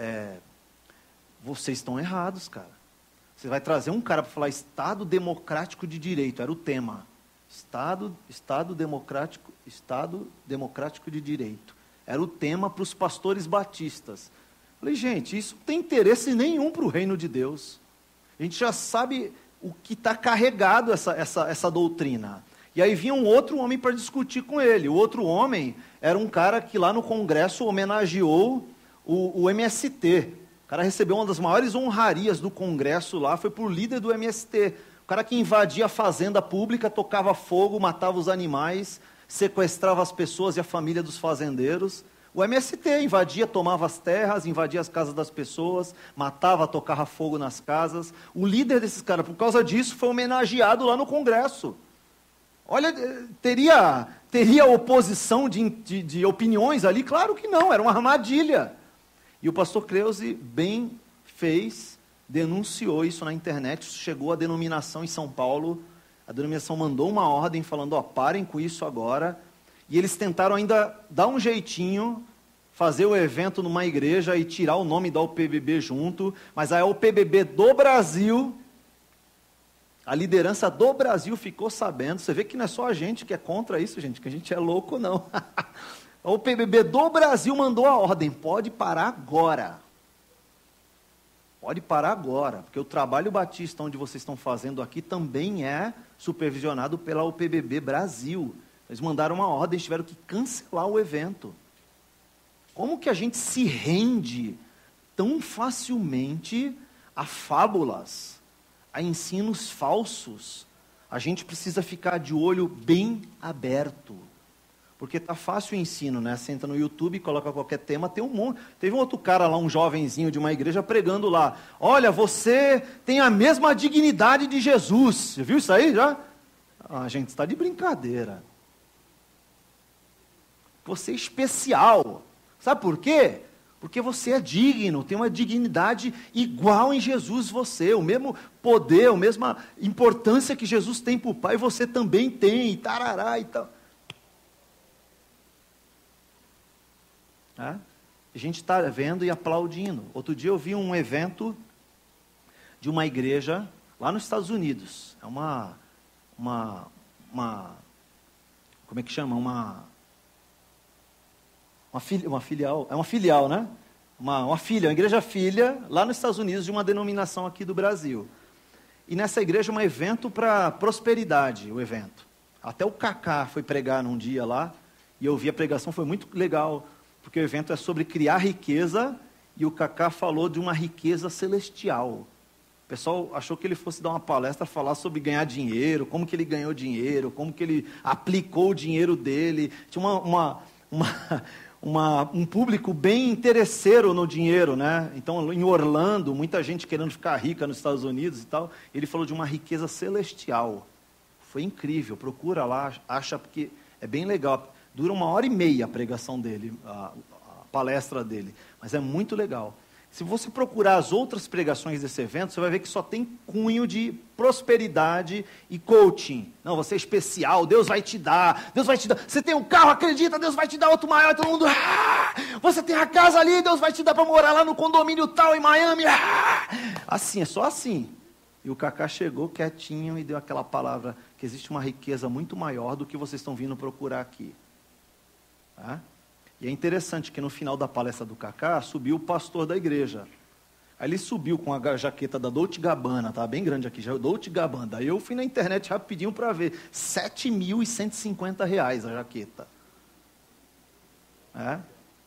vocês estão errados, cara. Você vai trazer um cara para falar Estado Democrático de Direito, era o tema. Estado Democrático de Direito. Era o tema para os pastores batistas. Falei, gente, isso não tem interesse nenhum para o reino de Deus. A gente já sabe o que está carregado essa doutrina. E aí vinha um outro homem para discutir com ele. O outro homem era um cara que lá no Congresso homenageou o MST. O cara recebeu uma das maiores honrarias do Congresso lá, foi por líder do MST. O cara que invadia a fazenda pública, tocava fogo, matava os animais, sequestrava as pessoas e a família dos fazendeiros. O MST invadia, tomava as terras, invadia as casas das pessoas, matava, tocava fogo nas casas. O líder desses caras, por causa disso, foi homenageado lá no Congresso. Olha, teria oposição de opiniões ali? Claro que não, era uma armadilha. E o pastor Creuze bem fez, denunciou isso na internet, chegou a denominação em São Paulo, a denominação mandou uma ordem falando, parem com isso agora. E eles tentaram ainda dar um jeitinho, fazer o evento numa igreja e tirar o nome da UPBB junto, mas a UPBB do Brasil, a liderança do Brasil ficou sabendo. Você vê que não é só a gente que é contra isso, gente, que a gente é louco, não. A UPBB do Brasil mandou a ordem, pode parar agora. Pode parar agora, porque o trabalho batista onde vocês estão fazendo aqui também é supervisionado pela UPBB Brasil. Eles mandaram uma ordem, tiveram que cancelar o evento. Como que a gente se rende tão facilmente a fábulas, a ensinos falsos? A gente precisa ficar de olho bem aberto. Porque tá fácil o ensino, né? Você entra no YouTube, coloca qualquer tema, tem um monte. Teve um outro cara lá, um jovenzinho de uma igreja, pregando lá. Olha, você tem a mesma dignidade de Jesus. Você viu isso aí já? A gente está de brincadeira. Você é especial. Sabe por quê? Porque você é digno, tem uma dignidade igual em Jesus você. O mesmo poder, a mesma importância que Jesus tem para o Pai, você também tem. E tarará e tal. A gente está vendo e aplaudindo. Outro dia eu vi um evento de uma igreja lá nos Estados Unidos. É uma como é que chama? Uma filial, é uma filial, né? Uma igreja filha, lá nos Estados Unidos, de uma denominação aqui do Brasil. E nessa igreja, um evento para prosperidade, o evento. Até o Kaká foi pregar num dia lá, e eu vi a pregação, foi muito legal, porque o evento é sobre criar riqueza, e o Kaká falou de uma riqueza celestial. O pessoal achou que ele fosse dar uma palestra, falar sobre ganhar dinheiro, como que ele ganhou dinheiro, como que ele aplicou o dinheiro dele. Tinha um público bem interesseiro no dinheiro, né? Então, em Orlando, muita gente querendo ficar rica nos Estados Unidos e tal. Ele falou de uma riqueza celestial. Foi incrível, procura lá, acha, porque é bem legal. Dura 1h30 a pregação dele, a palestra dele, mas é muito legal. Se você procurar as outras pregações desse evento, você vai ver que só tem cunho de prosperidade e coaching. Não, você é especial, Deus vai te dar, Deus vai te dar. Você tem um carro, acredita, Deus vai te dar outro maior, todo mundo. Você tem a casa ali, Deus vai te dar para morar lá no condomínio tal em Miami. Assim, é só assim. E o Cacá chegou quietinho e deu aquela palavra que existe uma riqueza muito maior do que vocês estão vindo procurar aqui. Tá? E é interessante que no final da palestra do Cacá, subiu o pastor da igreja. Aí ele subiu com a jaqueta da Dolce & Gabbana, tá bem grande aqui, já Dolce & Gabbana. Aí eu fui na internet rapidinho para ver, R$7.150 a jaqueta.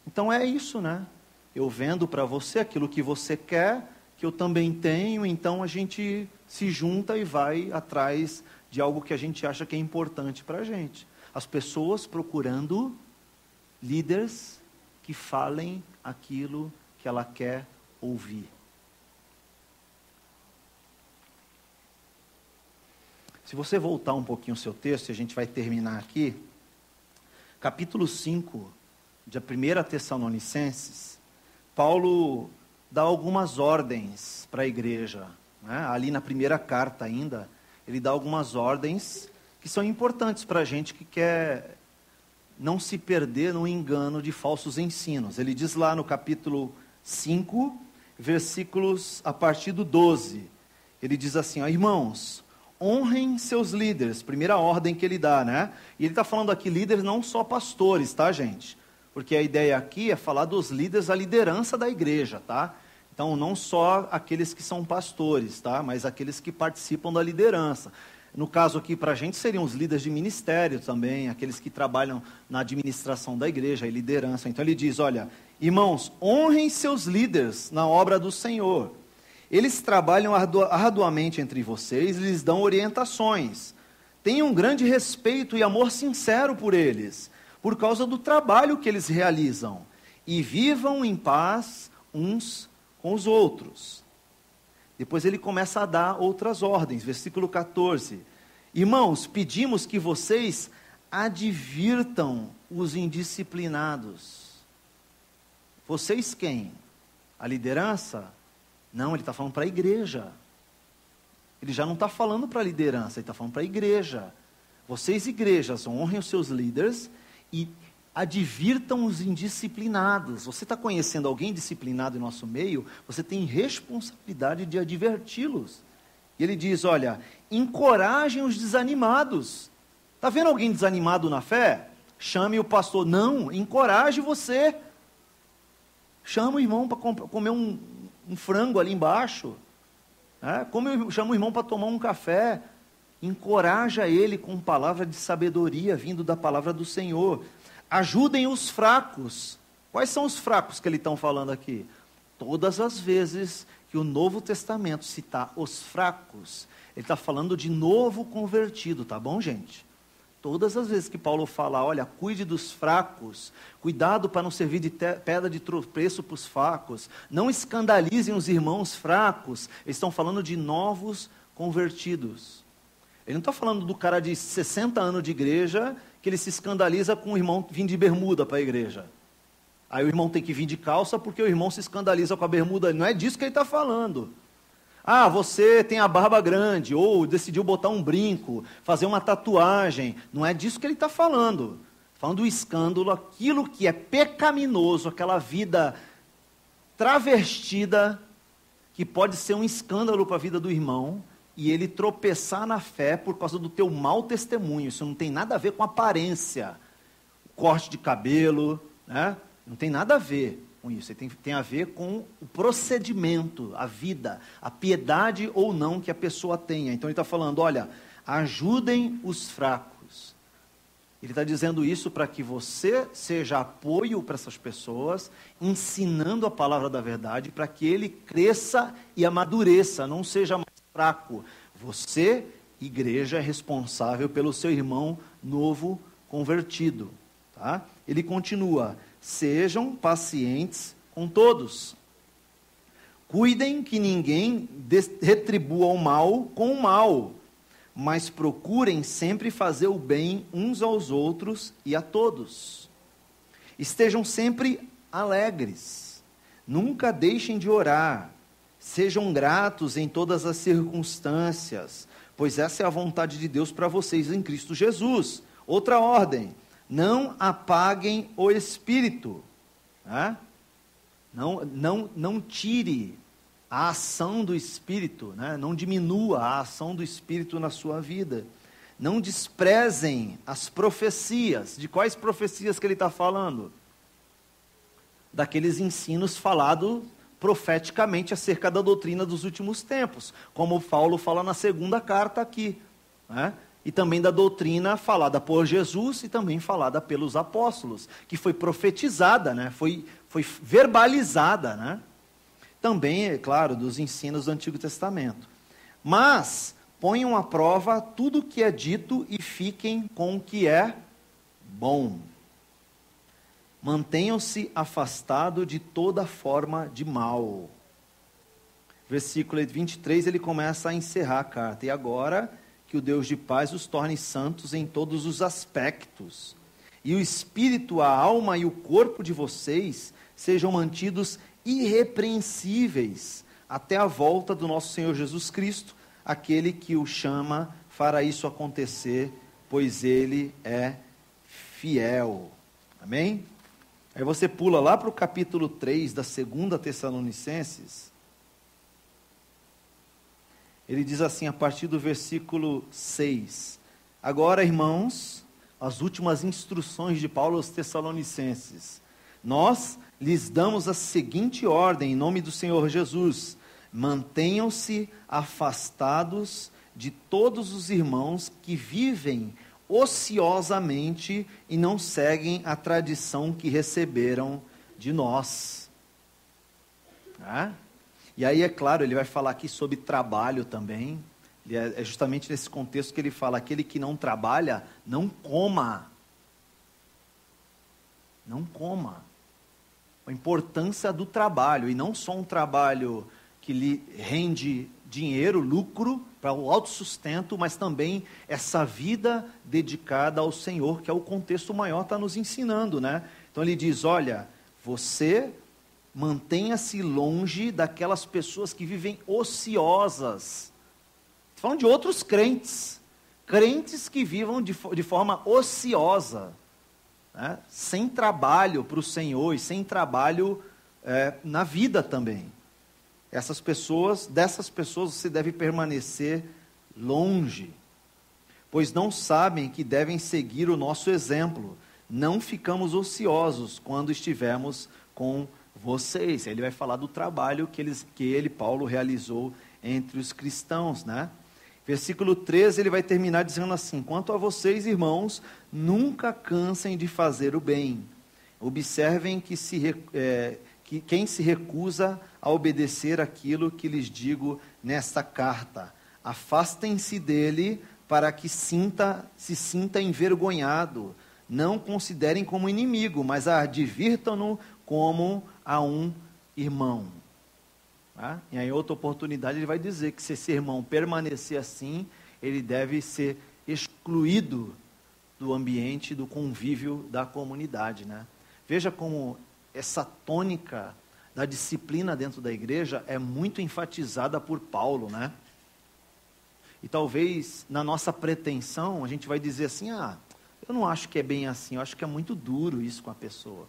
Então é isso, né? Eu vendo para você aquilo que você quer, que eu também tenho, então a gente se junta e vai atrás de algo que a gente acha que é importante para a gente. As pessoas procurando líderes que falem aquilo que ela quer ouvir. Se você voltar um pouquinho o seu texto, e a gente vai terminar aqui, capítulo 5, de 1 Tessalonicenses, Paulo dá algumas ordens para a igreja, né? Ali na primeira carta ainda, ele dá algumas ordens que são importantes para a gente que quer não se perder no engano de falsos ensinos. Ele diz lá no capítulo 5, versículos a partir do 12, ele diz assim, ó, irmãos, honrem seus líderes, primeira ordem que ele dá, né? E ele está falando aqui líderes, não só pastores, tá, gente? Porque a ideia aqui é falar dos líderes, a liderança da igreja, tá? Então, não só aqueles que são pastores, tá? Mas aqueles que participam da liderança. No caso aqui, para a gente, seriam os líderes de ministério também, aqueles que trabalham na administração da igreja e liderança. Então, ele diz, olha, irmãos, honrem seus líderes na obra do Senhor. Eles trabalham arduamente entre vocês, lhes dão orientações. Tenham um grande respeito e amor sincero por eles, por causa do trabalho que eles realizam. E vivam em paz uns com os outros. Depois ele começa a dar outras ordens, versículo 14. Irmãos, pedimos que vocês advirtam os indisciplinados. Vocês quem? A liderança? Não, ele está falando para a igreja. Ele já não está falando para a liderança, ele está falando para a igreja. Vocês, igrejas, honrem os seus líderes e advirtam os indisciplinados. Você está conhecendo alguém disciplinado em nosso meio, você tem responsabilidade de adverti-los. E ele diz, olha, encorajem os desanimados. Está vendo alguém desanimado na fé? Chame o pastor. Não, encoraje você. Chama o irmão para comer um frango ali embaixo. Chama o irmão para tomar um café. Encoraja ele com palavra de sabedoria vindo da palavra do Senhor. Ajudem os fracos. Quais são os fracos que ele está falando aqui? Todas as vezes que o Novo Testamento citar os fracos, ele está falando de novo convertido, tá bom, gente? Todas as vezes que Paulo fala, olha, cuide dos fracos, cuidado para não servir de pedra de tropeço para os fracos, não escandalizem os irmãos fracos, eles estão falando de novos convertidos. Ele não está falando do cara de 60 anos de igreja, que ele se escandaliza com o irmão vindo de bermuda para a igreja. Aí o irmão tem que vir de calça porque o irmão se escandaliza com a bermuda. Não é disso que ele está falando. Ah, você tem a barba grande, ou decidiu botar um brinco, fazer uma tatuagem. Não é disso que ele está falando. Falando do escândalo, aquilo que é pecaminoso, aquela vida travestida, que pode ser um escândalo para a vida do irmão, e ele tropeçar na fé por causa do teu mau testemunho. Isso não tem nada a ver com aparência, corte de cabelo, né? Não tem nada a ver com isso. Tem a ver com o procedimento, a vida, a piedade ou não que a pessoa tenha. Então ele está falando, olha, ajudem os fracos. Ele está dizendo isso para que você seja apoio para essas pessoas, ensinando a palavra da verdade, para que ele cresça e amadureça, não seja mais fraco. Você, igreja, é responsável pelo seu irmão novo convertido. Tá? Ele continua, sejam pacientes com todos. Cuidem que ninguém retribua o mal com o mal, mas procurem sempre fazer o bem uns aos outros e a todos. Estejam sempre alegres. Nunca deixem de orar. Sejam gratos em todas as circunstâncias, pois essa é a vontade de Deus para vocês em Cristo Jesus. Outra ordem: não apaguem o Espírito. Né? Não tire a ação do Espírito, né? Não diminua a ação do Espírito na sua vida. Não desprezem as profecias. De quais profecias que ele está falando? Daqueles ensinos falados profeticamente acerca da doutrina dos últimos tempos, como Paulo fala na segunda carta aqui, né? E também da doutrina falada por Jesus e também falada pelos apóstolos, que foi profetizada, né? Foi verbalizada, né? Também, é claro, dos ensinos do Antigo Testamento. Mas ponham à prova tudo o que é dito e fiquem com o que é bom. Mantenham-se afastados de toda forma de mal. Versículo 23, ele começa a encerrar a carta. E agora, que o Deus de paz os torne santos em todos os aspectos. E o espírito, a alma e o corpo de vocês sejam mantidos irrepreensíveis até a volta do nosso Senhor Jesus Cristo. Aquele que o chama fará isso acontecer, pois ele é fiel. Amém? Aí você pula lá para o capítulo 3 da 2 Tessalonicenses. Ele diz assim, a partir do versículo 6. Agora, irmãos, as últimas instruções de Paulo aos Tessalonicenses. Nós lhes damos a seguinte ordem, em nome do Senhor Jesus: mantenham-se afastados de todos os irmãos que vivem ociosamente e não seguem a tradição que receberam de nós. E aí, é claro, ele vai falar aqui sobre trabalho também. É justamente nesse contexto que ele fala: aquele que não trabalha, não coma. Não coma. A importância do trabalho, e não só um trabalho que lhe rende dinheiro, lucro, para o autossustento, mas também essa vida dedicada ao Senhor, que é o contexto maior, está nos ensinando, né? Então ele diz, olha, você mantenha-se longe daquelas pessoas que vivem ociosas. Estou falando de outros crentes, crentes que vivam de forma ociosa, né? Sem trabalho para o Senhor e sem trabalho na vida também. Dessas pessoas você deve permanecer longe, pois não sabem que devem seguir o nosso exemplo. Não ficamos ociosos quando estivermos com vocês. Ele vai falar do trabalho que Paulo, realizou entre os cristãos, né? Versículo 13, ele vai terminar dizendo assim: quanto a vocês, irmãos, nunca cansem de fazer o bem. Observem que quem se recusa a obedecer aquilo que lhes digo nesta carta, afastem-se dele para que se sinta envergonhado. Não considerem como inimigo, mas advirtam-no como a um irmão. E aí, em outra oportunidade, ele vai dizer que se esse irmão permanecer assim, ele deve ser excluído do ambiente, do convívio da comunidade, né? Veja como essa tônica da disciplina dentro da igreja é muito enfatizada por Paulo, né? E talvez na nossa pretensão a gente vai dizer assim, eu não acho que é bem assim, eu acho que é muito duro isso com a pessoa.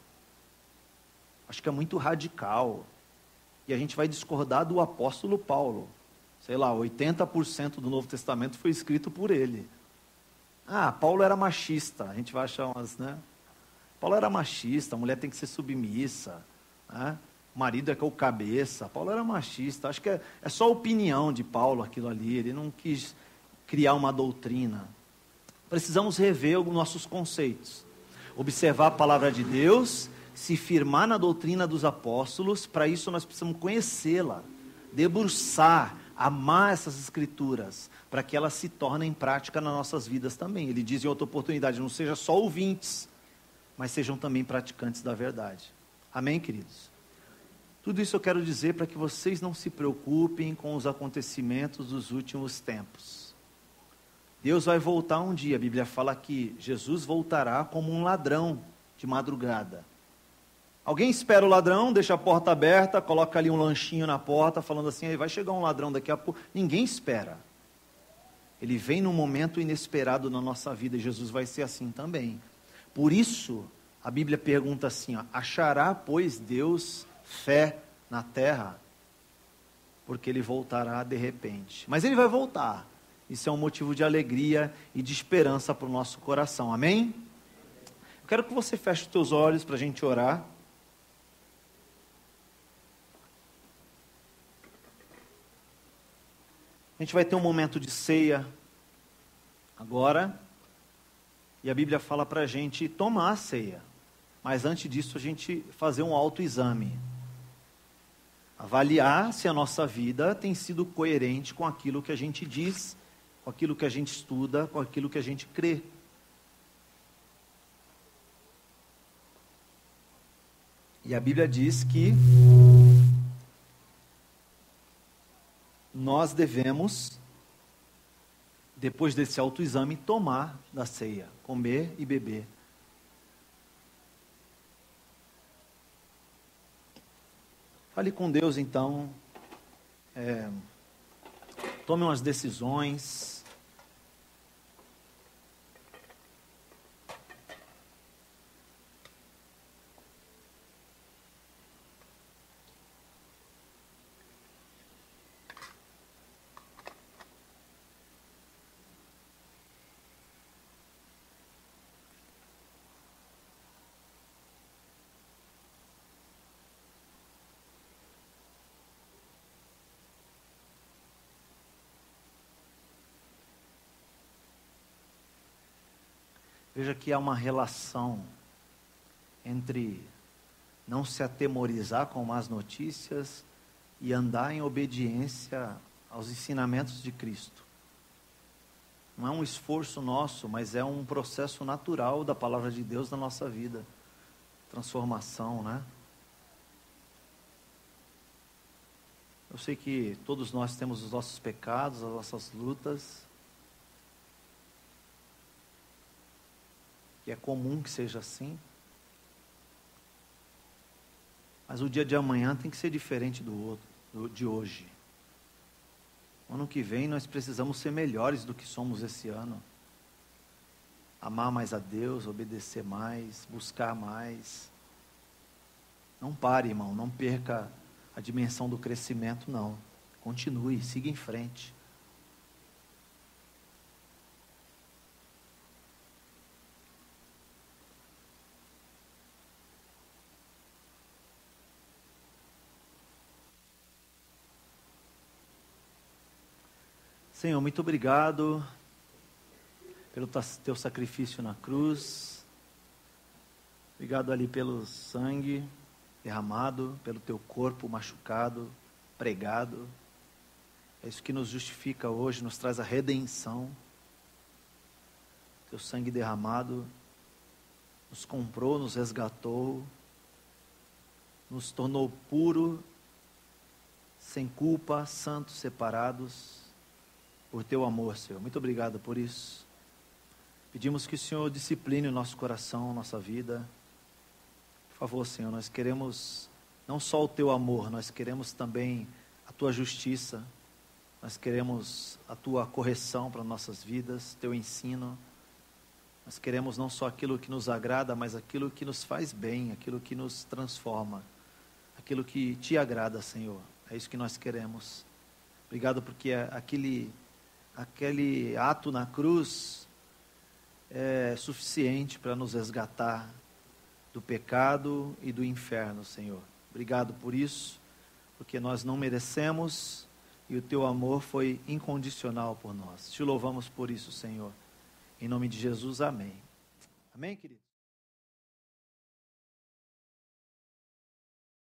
Acho que é muito radical. E a gente vai discordar do apóstolo Paulo. Sei lá, 80% do Novo Testamento foi escrito por ele. Paulo era machista, a gente vai achar umas, né? Paulo era machista, a mulher tem que ser submissa, né? O marido é que é o cabeça. Paulo era machista. Acho que é só opinião de Paulo aquilo ali. Ele não quis criar uma doutrina. Precisamos rever os nossos conceitos. Observar a palavra de Deus, se firmar na doutrina dos apóstolos. Para isso nós precisamos conhecê-la, debruçar, amar essas escrituras, para que elas se tornem prática nas nossas vidas também. Ele diz em outra oportunidade, não sejam só ouvintes, mas sejam também praticantes da verdade. Amém, queridos? Tudo isso eu quero dizer para que vocês não se preocupem com os acontecimentos dos últimos tempos. Deus vai voltar um dia, a Bíblia fala que Jesus voltará como um ladrão de madrugada. Alguém espera o ladrão, deixa a porta aberta, coloca ali um lanchinho na porta, falando assim, aí vai chegar um ladrão daqui a pouco. Ninguém espera. Ele vem num momento inesperado na nossa vida, e Jesus vai ser assim também. Por isso, a Bíblia pergunta assim, ó, achará, pois, Deus fé na terra? Porque ele voltará de repente. Mas ele vai voltar. Isso é um motivo de alegria e de esperança para o nosso coração. Amém? Eu quero que você feche os teus olhos para a gente orar. A gente vai ter um momento de ceia agora. E a Bíblia fala para a gente tomar a ceia. Mas antes disso, a gente fazer um autoexame. Avaliar se a nossa vida tem sido coerente com aquilo que a gente diz, com aquilo que a gente estuda, com aquilo que a gente crê. E a Bíblia diz que nós devemos, depois desse autoexame, tomar da ceia, comer e beber. Fale com Deus então, tome umas decisões. Veja que há uma relação entre não se atemorizar com más notícias e andar em obediência aos ensinamentos de Cristo. Não é um esforço nosso, mas é um processo natural da palavra de Deus na nossa vida. Transformação, né? Eu sei que todos nós temos os nossos pecados, as nossas lutas. Que é comum que seja assim. Mas o dia de amanhã tem que ser diferente de hoje. O ano que vem nós precisamos ser melhores do que somos esse ano. Amar mais a Deus, obedecer mais, buscar mais. Não pare, irmão, não perca a dimensão do crescimento, não. Continue, siga em frente. Senhor, muito obrigado pelo teu sacrifício na cruz. Obrigado ali pelo sangue derramado, pelo teu corpo machucado, pregado. É isso que nos justifica hoje, nos traz a redenção. Teu sangue derramado nos comprou, nos resgatou, nos tornou puro, sem culpa, santos, separados. Por teu amor, Senhor. Muito obrigado por isso. Pedimos que o Senhor discipline o nosso coração, nossa vida. Por favor, Senhor, nós queremos não só o teu amor, nós queremos também a tua justiça. Nós queremos a tua correção para nossas vidas, teu ensino. Nós queremos não só aquilo que nos agrada, mas aquilo que nos faz bem, aquilo que nos transforma, aquilo que te agrada, Senhor. É isso que nós queremos. Obrigado porque aquele ato na cruz é suficiente para nos resgatar do pecado e do inferno, Senhor. Obrigado por isso, porque nós não merecemos e o teu amor foi incondicional por nós. Te louvamos por isso, Senhor. Em nome de Jesus, amém. Amém, querido?